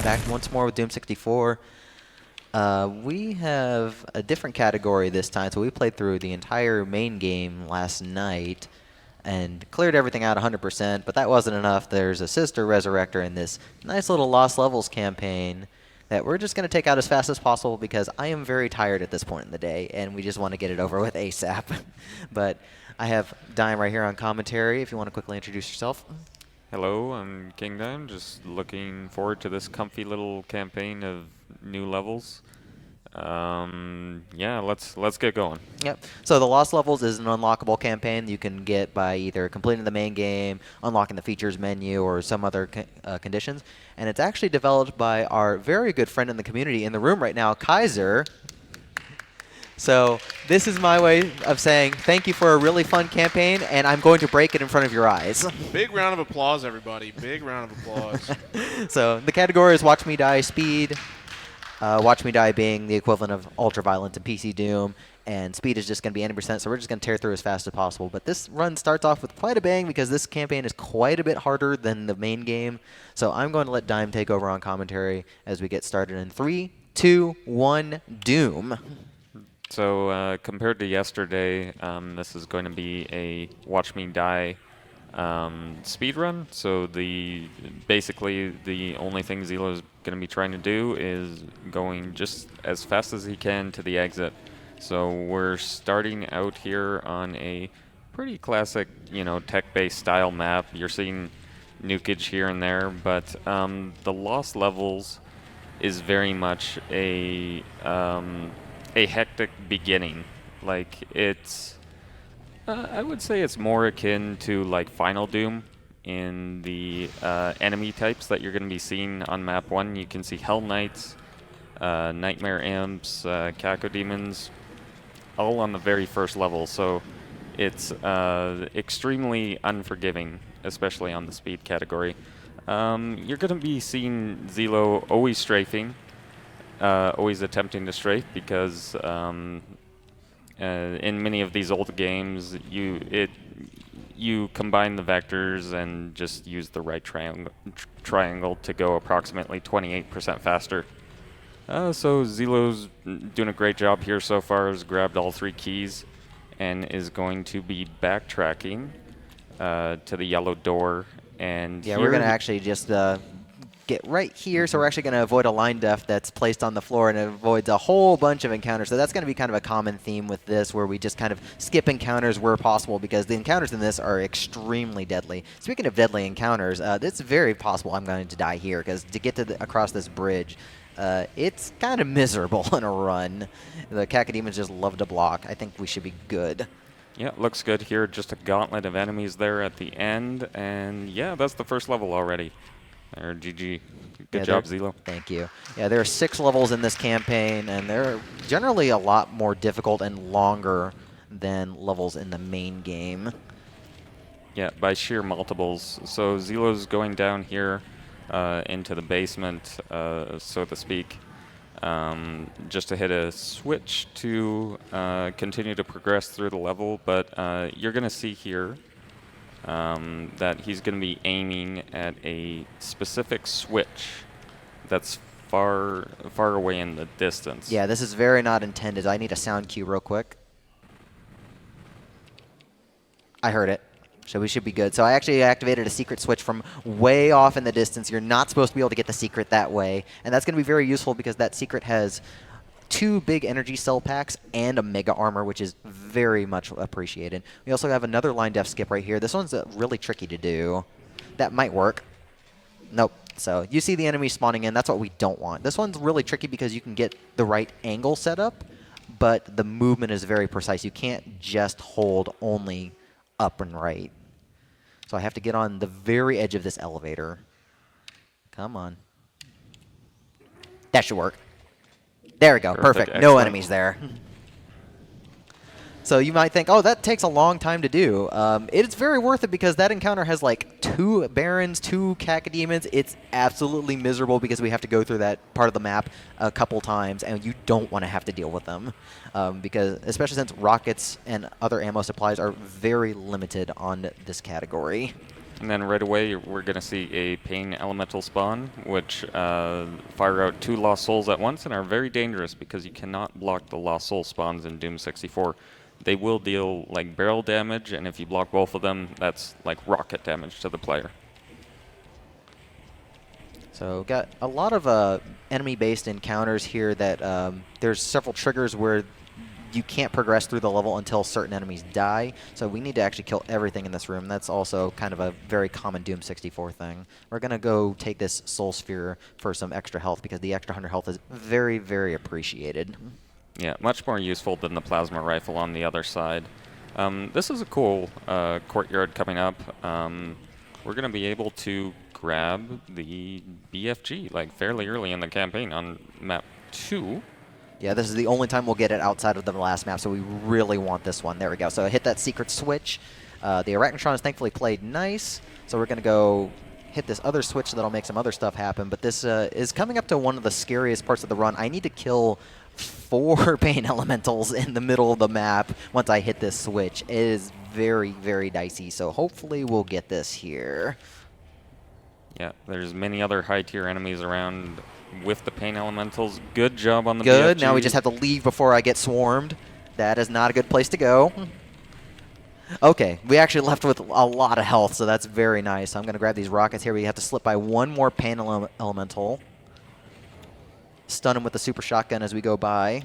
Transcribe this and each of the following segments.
Back once more with Doom 64. We have a different category this time, so we played through the entire main game last night and cleared everything out 100%, but that wasn't enough. There's a sister resurrector in this nice little Lost Levels campaign that we're just going to take out as fast as possible because I am very tired at this point in the day, and we just want to get it over with ASAP. But I have Dime right here on commentary, if you want to quickly introduce yourself. Hello, I'm King Dime, just looking forward to this comfy little campaign of new levels. Yeah, let's get going. Yep. So the Lost Levels is an unlockable campaign you can get by either completing the main game, unlocking the features menu, or some other conditions. And it's actually developed by our very good friend in the community in the room right now, Kaiser. So this is my way of saying thank you for a really fun campaign, and I'm going to break it in front of your eyes. Big round of applause, everybody. Big round of applause. So the category is Watch Me Die Speed. Watch Me Die being the equivalent of Ultraviolence and PC Doom, and Speed is just going to be 90%, so we're just going to tear through as fast as possible. But this run starts off with quite a bang because this campaign is quite a bit harder than the main game. So I'm going to let Dime take over on commentary as we get started in 3, 2, 1, Doom. So compared to yesterday, this is going to be a Watch Me Die speedrun. So basically the only thing ZELLLOO is going to be trying to do is going just as fast as he can to the exit. So we're starting out here on a pretty classic, tech-based style map. You're seeing nukage here and there, but the Lost Levels is very much a hectic beginning. Like it's I would say it's more akin to like Final Doom in the enemy types that you're going to be seeing on map 1. You can see Hell Knights, Nightmare Imps, Cacodemons, all on the very first level. So it's extremely unforgiving, especially on the speed category. You're going to be seeing ZELLLOO always strafing, always attempting to strafe because in many of these old games, you combine the vectors and just use the right triangle to go approximately 28% faster. So ZELLLOO's doing a great job here so far. Has grabbed all 3 keys and is going to be backtracking to the yellow door. And yeah, we're going to actually just get right here, so we're actually going to avoid a line def that's placed on the floor, and it avoids a whole bunch of encounters. So that's going to be kind of a common theme with this, where we just kind of skip encounters where possible because the encounters in this are extremely deadly. Speaking of deadly encounters, it's very possible I'm going to die here because to get to across this bridge, it's kind of miserable in a run. The Cacodemons just love to block. I think we should be good. Yeah, looks good here. Just a gauntlet of enemies there at the end, and yeah, that's the first level already. Or GG. Good job, ZELLLOO. Thank you. Yeah, there are 6 levels in this campaign, and they're generally a lot more difficult and longer than levels in the main game. Yeah, by sheer multiples. So ZELLLOO's going down here into the basement, so to speak, just to hit a switch to continue to progress through the level. But you're going to see here that he's going to be aiming at a specific switch that's far away in the distance. Yeah, this is very not intended. I need a sound cue real quick. I heard it, so we should be good. So I actually activated a secret switch from way off in the distance. You're not supposed to be able to get the secret that way, and that's going to be very useful because that secret has 2 big energy cell packs and a mega armor, which is very much appreciated. We also have another line def skip right here. This one's really tricky to do. That might work. Nope. So you see the enemy spawning in. That's what we don't want. This one's really tricky because you can get the right angle set up, but the movement is very precise. You can't just hold only up and right. So I have to get on the very edge of this elevator. Come on. That should work. There we go. Perfect. No enemies there. So you might think, oh, that takes a long time to do. It's very worth it because that encounter has like 2 Barons, 2 Cacodemons. It's absolutely miserable because we have to go through that part of the map a couple times, and you don't want to have to deal with them. Because especially since rockets and other ammo supplies are very limited on this category. And then right away, we're going to see a Pain Elemental spawn, which fire out 2 Lost Souls at once and are very dangerous because you cannot block the Lost Soul spawns in Doom 64. They will deal like barrel damage, and if you block both of them, that's like rocket damage to the player. So got a lot of enemy-based encounters here that there's several triggers where you can't progress through the level until certain enemies die. So we need to actually kill everything in this room. That's also kind of a very common Doom 64 thing. We're going to go take this Soul Sphere for some extra health because the extra 100 health is very, very appreciated. Yeah, much more useful than the plasma rifle on the other side. This is a cool courtyard coming up. We're going to be able to grab the BFG like fairly early in the campaign on map 2. Yeah, this is the only time we'll get it outside of the last map, so we really want this one. There we go. So I hit that secret switch. The Arachnotron has thankfully played nice, so we're going to go hit this other switch that'll make some other stuff happen. But this is coming up to one of the scariest parts of the run. I need to kill 4 Pain Elementals in the middle of the map once I hit this switch. It is very, very dicey, so hopefully we'll get this here. Yeah, there's many other high-tier enemies around with the Pain Elementals. Good job on the Good. BFG. Now we just have to leave before I get swarmed. That is not a good place to go. Okay, we actually left with a lot of health, so that's very nice. I'm going to grab these rockets here. We have to slip by one more Pain Elemental. Stun him with the super shotgun as we go by.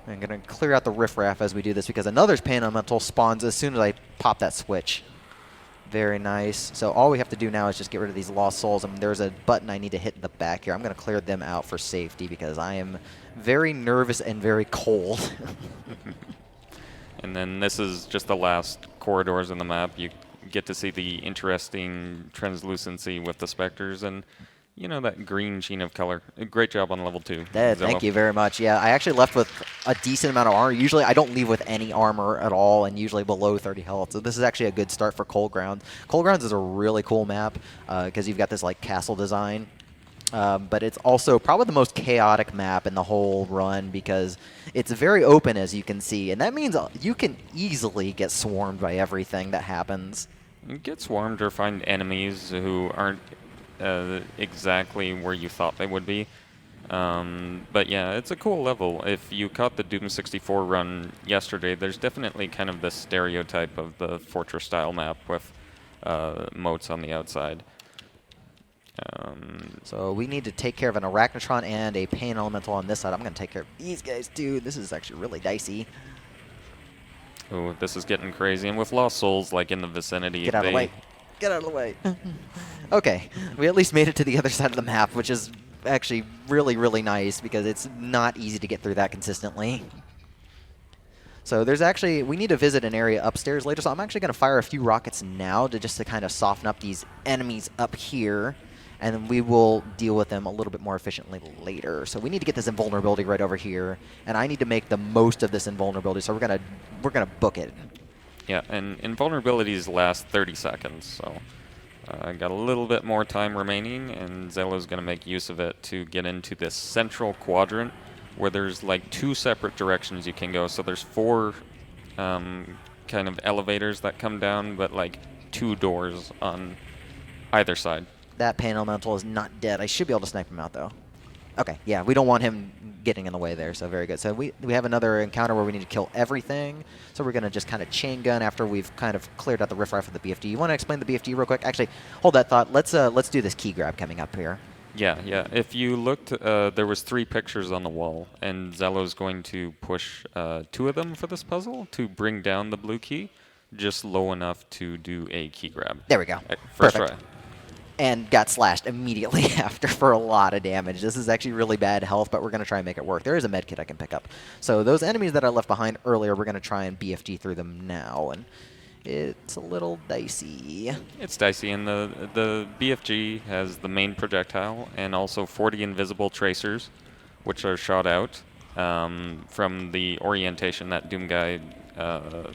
I'm going to clear out the riffraff as we do this because another Pain Elemental spawns as soon as I pop that switch. Very nice. So all we have to do now is just get rid of these Lost Souls. And there's a button I need to hit in the back here. I'm going to clear them out for safety because I am very nervous and very cold. And then this is just the last corridors in the map. You get to see the interesting translucency with the specters and, you know, that green sheen of color. Great job on level 2. Thank you very much. Yeah, I actually left with a decent amount of armor. Usually I don't leave with any armor at all and usually below 30 health. So this is actually a good start for Cold Grounds. Cold Grounds is a really cool map because you've got this like castle design. But it's also probably the most chaotic map in the whole run because it's very open, as you can see. And that means you can easily get swarmed by everything that happens. You get swarmed or find enemies who aren't exactly where you thought they would be. But yeah, it's a cool level. If you caught the Doom 64 run yesterday, there's definitely kind of the stereotype of the Fortress-style map with moats on the outside. So we need to take care of an Arachnotron and a Pain Elemental on this side. I'm going to take care of these guys, too. This is actually really dicey. Oh, this is getting crazy. And with Lost Souls, like, in the vicinity... Get out of the way. Get out of the way. Okay, we at least made it to the other side of the map, which is actually really, really nice because it's not easy to get through that consistently. So there's actually, we need to visit an area upstairs later, so I'm actually going to fire a few rockets now to kind of soften up these enemies up here, and then we will deal with them a little bit more efficiently later. So we need to get this invulnerability right over here, and I need to make the most of this invulnerability, so we're gonna book it. Yeah, and invulnerabilities last 30 seconds, so I got a little bit more time remaining, and ZELLLOO's going to make use of it to get into this central quadrant where there's like 2 separate directions you can go. So there's 4 kind of elevators that come down, but like 2 doors on either side. That Pain Elemental is not dead. I should be able to snipe him out, though. Okay, yeah, we don't want him getting in the way there, so very good. So we have another encounter where we need to kill everything. So we're going to just kind of chain gun after we've kind of cleared out the riffraff of the BFD. You want to explain the BFD real quick? Actually, hold that thought. Let's do this key grab coming up here. Yeah. If you looked, there was 3 pictures on the wall, and ZELLLOO's going to push 2 of them for this puzzle to bring down the blue key, just low enough to do a key grab. There we go. First Perfect. try. And got slashed immediately after for a lot of damage. This is actually really bad health, but we're going to try and make it work. There is a med kit I can pick up. So those enemies that I left behind earlier, we're going to try and BFG through them now. And it's a little dicey. It's dicey, and the BFG has the main projectile and also 40 invisible tracers, which are shot out from the orientation that Doom Guy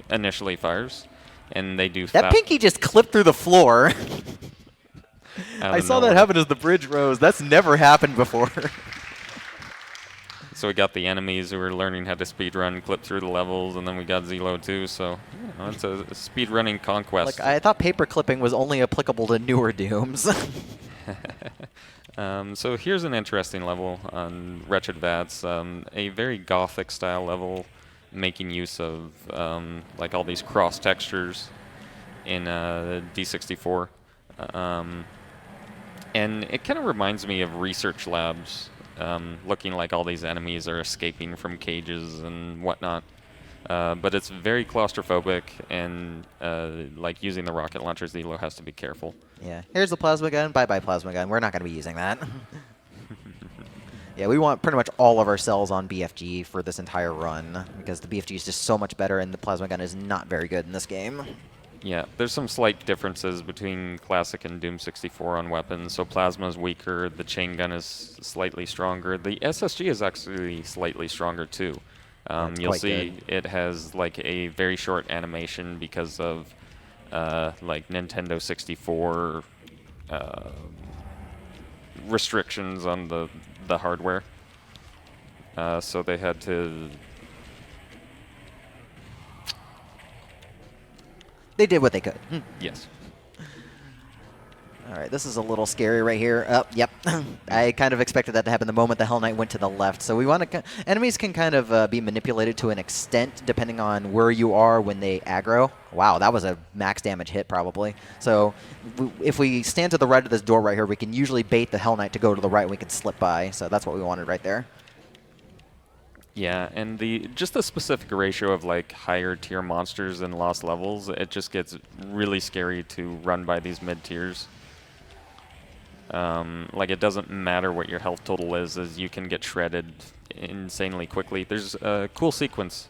initially fires. And they do that pinky just clipped through the floor. I saw that happen as the bridge rose. That's never happened before. So we got the enemies who are learning how to speedrun, clip through the levels, and then we got ZELLLOO too. So Well, it's a speedrunning conquest. Like, I thought paper clipping was only applicable to newer Dooms. So here's an interesting level on Wretched Vats, a very gothic style level, making use of like all these cross textures in D64. And it kind of reminds me of research labs, looking like all these enemies are escaping from cages and whatnot. But it's very claustrophobic, and like using the rocket launcher, ZELLLOO has to be careful. Yeah. Here's the plasma gun. Bye-bye plasma gun. We're not going to be using that. Yeah, we want pretty much all of our cells on BFG for this entire run, because the BFG is just so much better, and the plasma gun is not very good in this game. Yeah, there's some slight differences between Classic and Doom 64 on weapons. So Plasma is weaker, the chain gun is slightly stronger. The SSG is actually slightly stronger too. You'll see good. it has like a very short animation because of like Nintendo 64 restrictions on the hardware. So they had to... They did what they could. Yes. All right, this is a little scary right here. Oh, yep. I kind of expected that to happen the moment the Hell Knight went to the left. So we want to... Enemies can kind of be manipulated to an extent depending on where you are when they aggro. Wow, that was a max damage hit probably. So if we stand to the right of this door right here, we can usually bait the Hell Knight to go to the right and we can slip by. So that's what we wanted right there. Yeah, and just the specific ratio of like higher tier monsters and lost levels, it just gets really scary to run by these mid tiers. Like it doesn't matter what your health total is, as you can get shredded insanely quickly. There's a cool sequence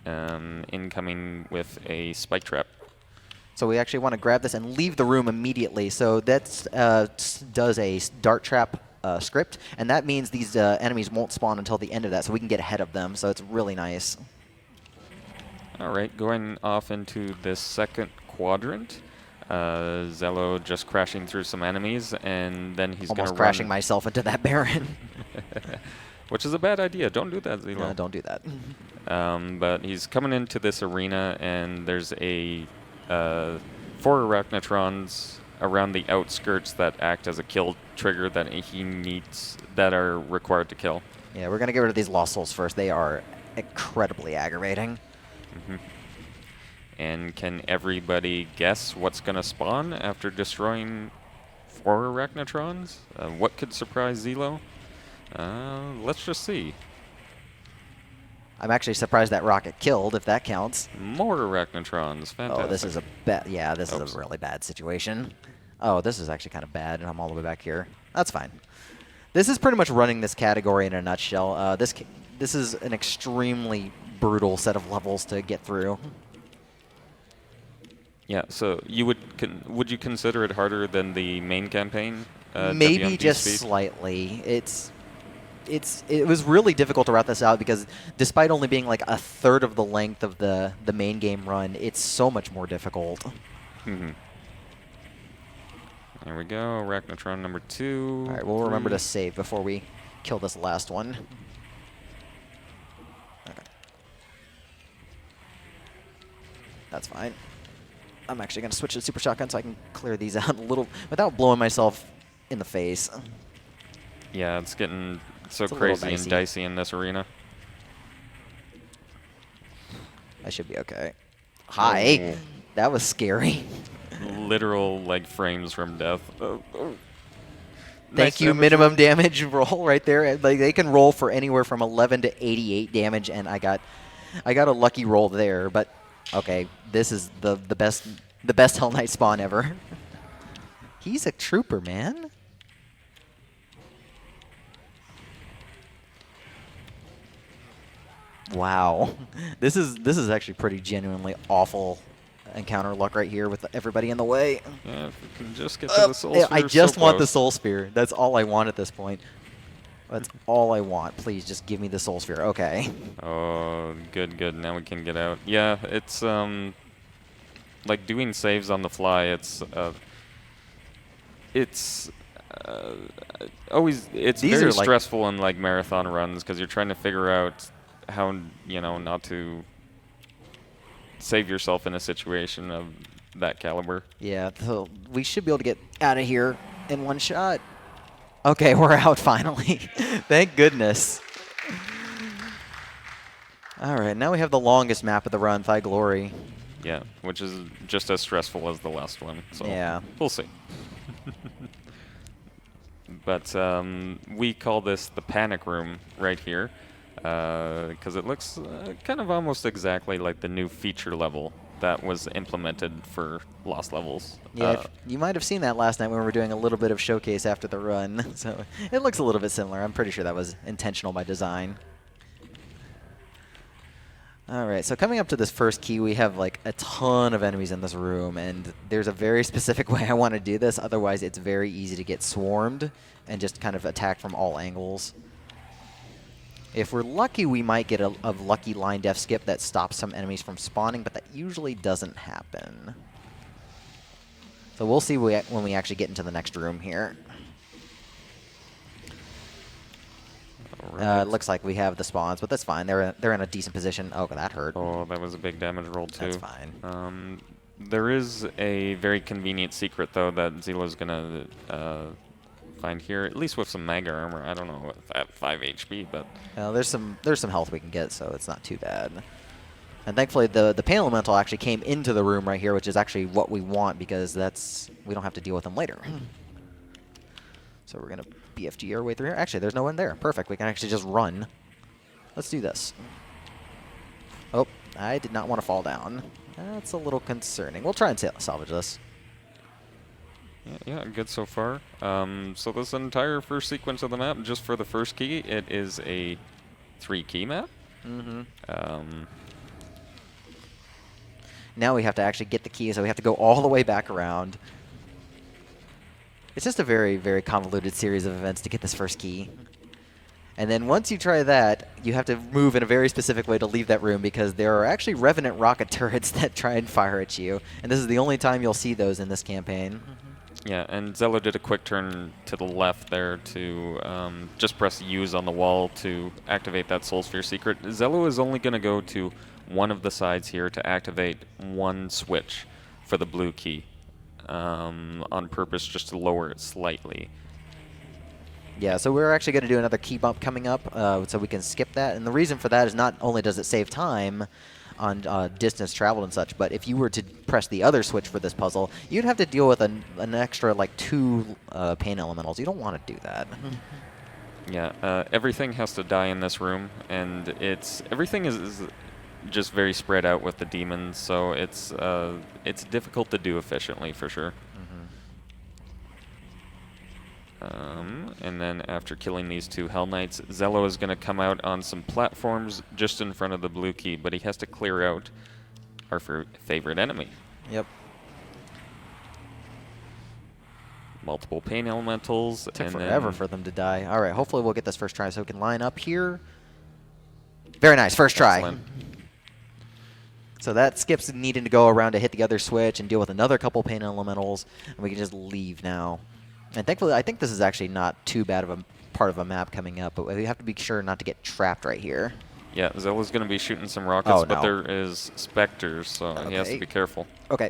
incoming with a spike trap. So we actually want to grab this and leave the room immediately. So that does a dart trap script, and that means these enemies won't spawn until the end of that, so we can get ahead of them. So it's really nice. All right, going off into this second quadrant. ZELLLOO just crashing through some enemies, and then he's going to almost crashing myself into that Baron. Which is a bad idea. Don't do that, ZELLLOO. No, don't do that. But he's coming into this arena, and there's a 4 Arachnotrons around the outskirts that act as a kill trigger that he needs, that are required to kill. Yeah, we're going to get rid of these Lost Souls first. They are incredibly aggravating. Mm-hmm. And can everybody guess what's going to spawn after destroying 4 Arachnotrons? What could surprise ZELLLOO? Let's just see. I'm actually surprised that rocket killed, if that counts. More Arachnotrons. Fantastic. Oh, this is a bad. Yeah, this is a really bad situation. Oh, this is actually kind of bad, and I'm all the way back here. That's fine. This is pretty much running this category in a nutshell. This is an extremely brutal set of levels to get through. Yeah, so would you consider it harder than the main campaign? Maybe WMD just speed? slightly. It was really difficult to route this out because despite only being like a third of the length of the main game run, it's so much more difficult. Mm-hmm. There we go, Arachnotron number 2. All right, we'll remember to save before we kill this last one. Okay. That's fine. I'm actually going to switch to Super Shotgun so I can clear these out a little without blowing myself in the face. Yeah, it's getting so It's crazy and dicey in this arena. I should be okay. Hi. That was scary. Literal, like, frames from death. Thank you, minimum damage roll right there. Like, they can roll for anywhere from 11 to 88 damage, and I got a lucky roll there. But okay, this is the best Hell Knight spawn ever. He's a trooper, man. Wow, this is actually pretty genuinely awful encounter luck right here with everybody in the way. Yeah, if we can just get to the soul sphere. I just so want the close. soul sphere. That's all I want at this point. That's all I want. Please just give me the soul sphere. Okay. Oh, good, good. Now we can get out. Yeah, it's like doing saves on the fly. Always These very are like stressful in like marathon runs because you're trying to figure out how not to save yourself in a situation of that caliber. Yeah, so we should be able to get out of here in one shot. Okay, we're out finally. Thank goodness. All right, now we have the longest map of the run, Thy Glory. Yeah, which is just as stressful as the last one. So Yeah. we'll see. But we call this the panic room right here because it looks kind of almost exactly like the new feature level that was implemented for Lost Levels. Yeah, you might have seen that last night when we were doing a little bit of showcase after the run. So it looks a little bit similar. I'm pretty sure that was intentional by design. All right, so coming up to this first key, we have like a ton of enemies in this room, and there's a very specific way I want to do this. Otherwise, it's very easy to get swarmed and just kind of attacked from all angles. If we're lucky, we might get a lucky line def skip that stops some enemies from spawning, but that usually doesn't happen. So we'll see when we actually get into the next room here. It looks like we have the spawns, but that's fine. They're in a decent position. Oh, that hurt. Oh, that was a big damage roll too. That's fine. There is a very convenient secret though that ZELLLOO's gonna find here, at least with some mega armor. I don't know at 5 HP, but there's some health we can get, so it's not too bad. And thankfully, the pain elemental actually came into the room right here, which is actually what we want because we don't have to deal with them later. So we're gonna BFG our way through here. Actually, there's no one there. Perfect. We can actually just run. Let's do this. Oh, I did not want to fall down. That's a little concerning. We'll try and salvage this. Yeah, good so far. So this entire first sequence of the map, just for the first key, it is a 3-key map. Now we have to actually get the key, so we have to go all the way back around. It's just a very, very convoluted series of events to get this first key. And then once you try that, you have to move in a very specific way to leave that room because there are actually Revenant rocket turrets that try and fire at you. And this is the only time you'll see those in this campaign. Yeah, and ZELLLOO did a quick turn to the left there to just press use on the wall to activate that Soul Sphere secret. ZELLLOO is only going to go to one of the sides here to activate one switch for the blue key on purpose just to lower it slightly. Yeah, so we're actually going to do another key bump coming up so we can skip that. And the reason for that is not only does it save time on distance traveled and such, but if you were to press the other switch for this puzzle, you'd have to deal with an extra like 2 pain elementals. You don't want to do that. Yeah, everything has to die in this room, and everything is just very spread out with the demons, so it's difficult to do efficiently for sure. And then after killing these 2 Hell Knights, ZELLLOO is going to come out on some platforms just in front of the blue key, but he has to clear out our favorite enemy. Yep. Multiple pain elementals. Took forever for them to die. All right, hopefully we'll get this first try so we can line up here. Very nice, first try. Excellent. So that skips needing to go around to hit the other switch and deal with another couple pain elementals, and we can just leave now. And thankfully, I think this is actually not too bad of a part of a map coming up, but we have to be sure not to get trapped right here. Yeah, ZELLLOO's going to be shooting some rockets, but there is specters, so he has to be careful. Okay,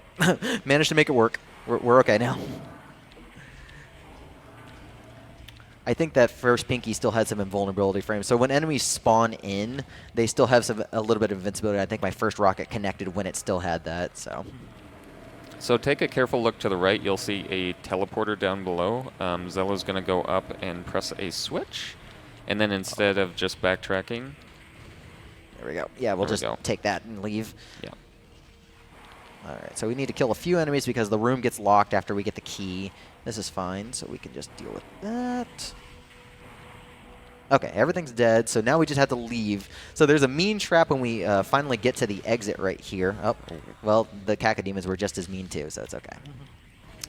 managed to make it work. We're okay now. I think that first Pinky still had some invulnerability frames, so when enemies spawn in, they still have a little bit of invincibility. I think my first rocket connected when it still had that, so... So take a careful look to the right. You'll see a teleporter down below. ZELLLOO's going to go up and press a switch. And then instead of just backtracking... There we go. Yeah, we'll just take that and leave. Yeah. All right, so we need to kill a few enemies because the room gets locked after we get the key. This is fine, so we can just deal with that. Okay, everything's dead, so now we just have to leave. So there's a mean trap when we finally get to the exit right here. Oh, well, the cacodemons were just as mean too, so it's okay.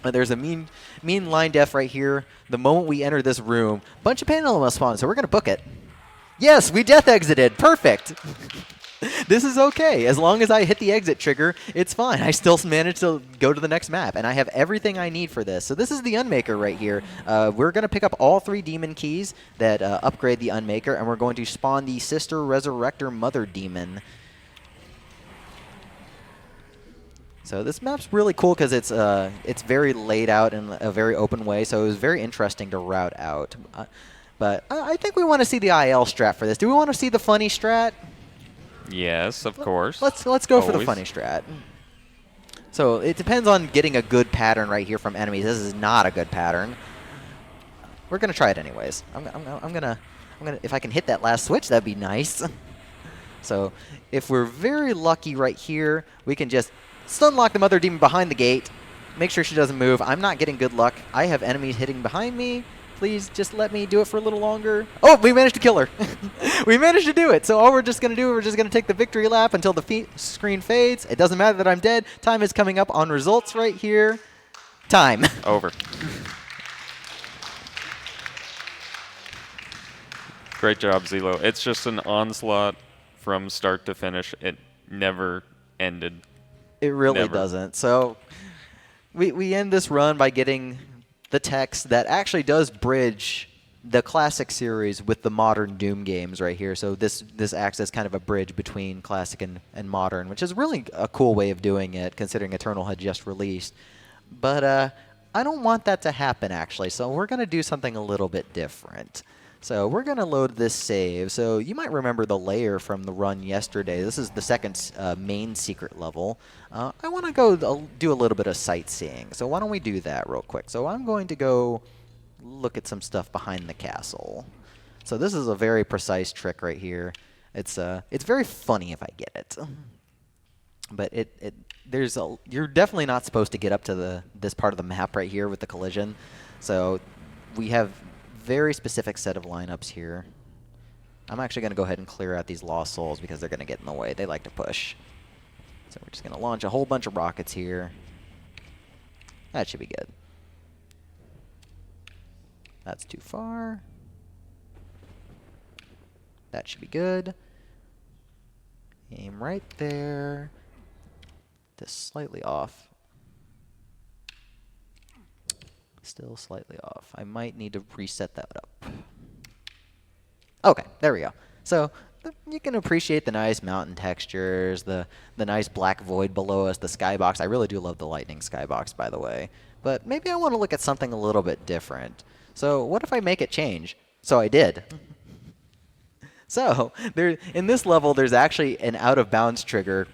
There's a mean line def right here. The moment we enter this room, a bunch of pain elements spawn, so we're going to book it. Yes, we death exited. Perfect. This is okay. As long as I hit the exit trigger, it's fine. I still managed to go to the next map, and I have everything I need for this. So this is the Unmaker right here. We're going to pick up all 3 demon keys that upgrade the Unmaker, and we're going to spawn the Sister Resurrector Mother Demon. So this map's really cool because it's very laid out in a very open way, so it was very interesting to route out. But I think we want to see the IL strat for this. Do we want to see the funny strat? Yes, of course. Let's go for the Always. funny strat. So it depends on getting a good pattern right here from enemies. This is not a good pattern. We're gonna try it anyways. I'm gonna if I can hit that last switch, that'd be nice. So if we're very lucky right here, we can just stunlock the Mother Demon behind the gate. Make sure she doesn't move. I'm not getting good luck. I have enemies hitting behind me. Please just let me do it for a little longer. Oh, we managed to kill her. We managed to do it. So all we're just going to do, we're just going to take the victory lap until the screen fades. It doesn't matter that I'm dead. Time is coming up on results right here. Time. Over. Great job, ZELLLOO. It's just an onslaught from start to finish. It never ended. It really Never. doesn't. So we end this run by getting the text that actually does bridge the classic series with the modern Doom games right here. So this acts as kind of a bridge between classic and modern, which is really a cool way of doing it, considering Eternal had just released. But I don't want that to happen, actually, so we're going to do something a little bit different. So we're going to load this save. So you might remember the layer from the run yesterday. This is the second main secret level. I want to go do a little bit of sightseeing. So why don't we do that real quick? So I'm going to go look at some stuff behind the castle. So this is a very precise trick right here. It's very funny if I get it. But you're definitely not supposed to get up to this part of the map right here with the collision. So we have very specific set of lineups here. I'm actually going to go ahead and clear out these lost souls because they're going to get in the way. They like to push. So we're just going to launch a whole bunch of rockets here. That should be good. That's too far. That should be good. Aim right there. Just slightly off. Still slightly off. I might need to reset that up. Okay, there we go. So you can appreciate the nice mountain textures, the nice black void below us, the skybox. I really do love the lightning skybox, by the way. But maybe I want to look at something a little bit different. So what if I make it change? So I did. So in this level, there's actually an out-of-bounds trigger,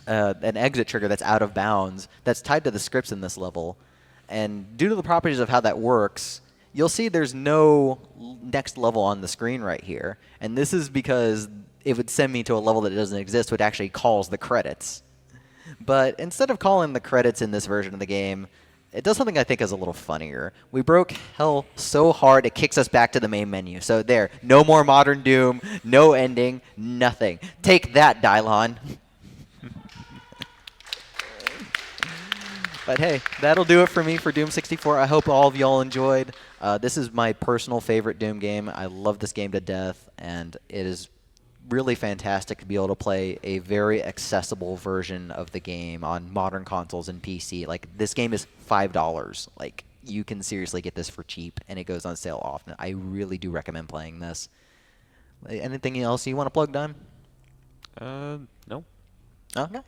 an exit trigger that's out of bounds, that's tied to the scripts in this level. And due to the properties of how that works, you'll see there's no next level on the screen right here. And this is because it would send me to a level that doesn't exist, which actually calls the credits. But instead of calling the credits in this version of the game, it does something I think is a little funnier. We broke hell so hard it kicks us back to the main menu. So there, no more Modern Doom, no ending, nothing. Take that, Dylon. But hey, that'll do it for me for Doom 64. I hope all of y'all enjoyed. This is my personal favorite Doom game. I love this game to death, and it is really fantastic to be able to play a very accessible version of the game on modern consoles and PC. Like, this game is $5. Like, you can seriously get this for cheap, and it goes on sale often. I really do recommend playing this. Anything else you want to plug, Dime? No. Okay.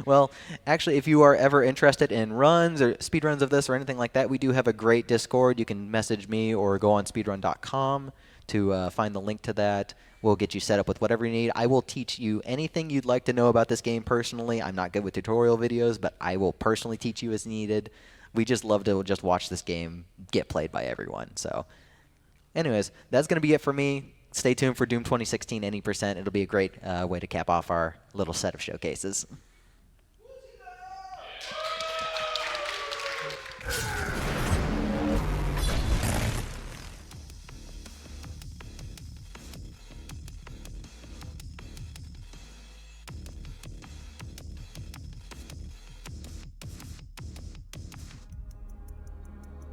Well, actually, if you are ever interested in runs or speedruns of this or anything like that, we do have a great Discord. You can message me or go on speedrun.com to find the link to that. We'll get you set up with whatever you need. I will teach you anything you'd like to know about this game personally. I'm not good with tutorial videos, but I will personally teach you as needed. We just love to just watch this game get played by everyone. So anyways, that's going to be it for me. Stay tuned for Doom 2016 Any%. It'll be a great way to cap off our little set of showcases.